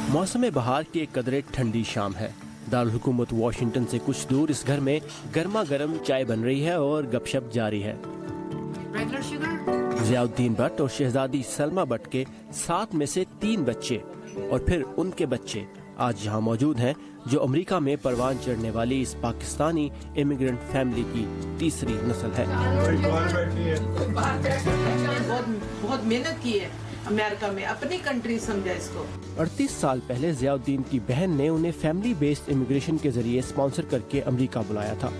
मौसम बहार की एक कदरे ठंडी शाम है। दारुल-हुकूमत वाशिंगटन से कुछ दूर इस घर में गर्मा गर्म चाय बन रही है और गपशप जारी है। ज़ियाउद्दीन भट्ट और शहजादी सलमा भट्ट के 7 में से 3 बच्चे और फिर उनके बच्चे आज यहाँ मौजूद हैं, जो अमेरिका में परवान चढ़ने वाली इस पाकिस्तानी इमिग्रेंट फैमिली की तीसरी नस्ल है। बहुत मेहनत की है अमेरिका में, अपनी कंट्री समझा इसको। 38 साल पहले ज़ियाउद्दीन की बहन ने उन्हें फैमिली बेस्ड इमिग्रेशन के जरिए स्पॉन्सर करके अमेरिका बुलाया था।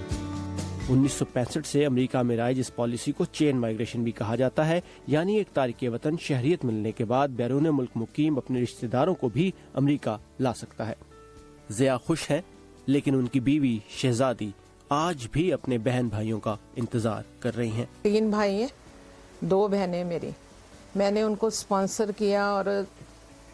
1965 से अमेरिका में राइज इस पॉलिसी को चेन माइग्रेशन भी कहा जाता है, यानी एक तारिके वतन शहरियत मिलने के बाद बैरून मुल्क मुकीम अपने रिश्तेदारों को भी अमेरिका ला सकता है। ज़िया खुश है, लेकिन उनकी बीवी शहजादी आज भी अपने बहन भाइयों का इंतजार कर रही हैं। 3 भाई हैं, 2 बहनें मेरी। मैंने उनको स्पॉन्सर किया और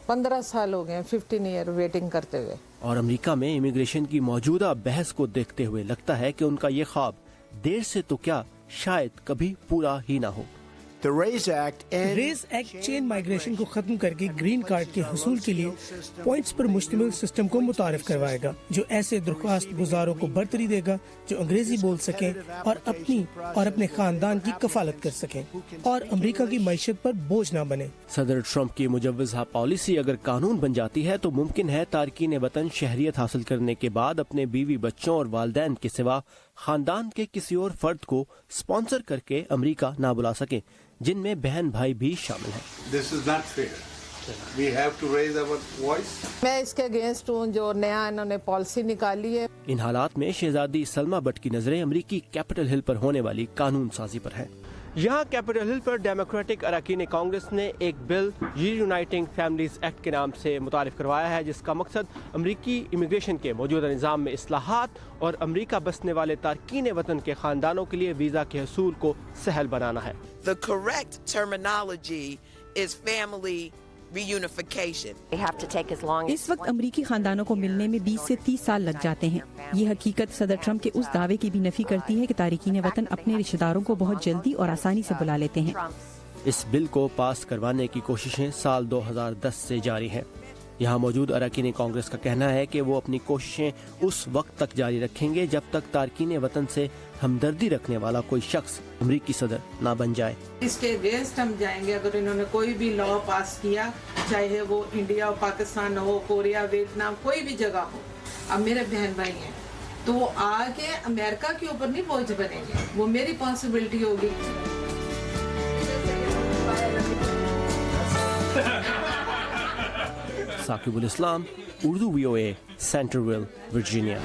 15 साल हो गए, 15 ईयर वेटिंग करते हुए। और अमेरिका में इमिग्रेशन की मौजूदा बहस को देखते हुए लगता है कि उनका ये ख्वाब देर से तो क्या शायद कभी पूरा ही ना हो। रेज एक्ट चेन माइग्रेशन को खत्म करके ग्रीन कार्ड के हुसूल के लिए पॉइंट्स पर मुश्तमिल सिस्टम को मुतारिफ करवाएगा, जो ऐसे दरख्वास्त गुजारों को बरतरी देगा जो अंग्रेजी बोल सकें और अपनी और अपने खानदान की कफालत कर सकें और अमेरिका की मईशत पर बोझ न बने। सदर ट्रंप की मुजव्वज़ा पॉलिसी अगर कानून बन जाती है तो मुमकिन है तारकीन वतन शहरियत हासिल करने के बाद अपने बीवी बच्चों और वालिदैन के सिवा खानदान के किसी और फर्द को स्पॉन्सर करके अमेरिका ना बुला सके, जिनमें बहन भाई भी शामिल हैं। This is not fair. We have to raise our voice. मैं इसके अगेंस्ट हूँ जो नया इन्होंने पॉलिसी निकाली है। इन हालात में शहजादी सलमा भट्ट की नजरें अमेरिकी कैपिटल हिल पर होने वाली कानून साजी पर है। यहाँ कैपिटल हिल पर डेमोक्रेटिक अरकान कांग्रेस ने एक बिल यूनाइटिंग फैमिलीज एक्ट के नाम से मुतारिफ करवाया है, जिसका मकसद अमेरिकी इमिग्रेशन के मौजूदा निज़ाम में इस्लाहात और अमेरिका बसने वाले तारकीन वतन के खानदानों के लिए वीज़ा के हसूल को सहल बनाना है। The correct terminology is family reunification. इस वक्त अमरीकी खानदानों को मिलने में 20 से 30 साल लग जाते हैं। ये हकीकत सदर ट्रंप के उस दावे की भी नफी करती है कि तारिकीन वतन अपने रिश्तेदारों को बहुत जल्दी और आसानी से बुला लेते हैं। इस बिल को पास करवाने की कोशिशें साल 2010 से जारी हैं। यहाँ मौजूद अरकान कांग्रेस का कहना है कि वो अपनी कोशिशें उस वक्त तक जारी रखेंगे जब तक तारकीन वतन से हमदर्दी रखने वाला कोई शख्स अमरीकी सदर ना बन जाए। इसके अगेंस्ट हम जाएंगे अगर इन्होंने कोई भी लॉ पास किया, चाहे वो इंडिया और पाकिस्तान हो, कोरिया, वियतनाम, कोई भी जगह हो। अब मेरे बहन भाई हैं तो वो आगे अमेरिका के ऊपर नहीं बोझ बनेंगे, वो मेरी रिस्पांसिबिलिटी होगी। साकिबुल इस्लाम, उर्दू VOA, सेंट्रल वर्जीनिया।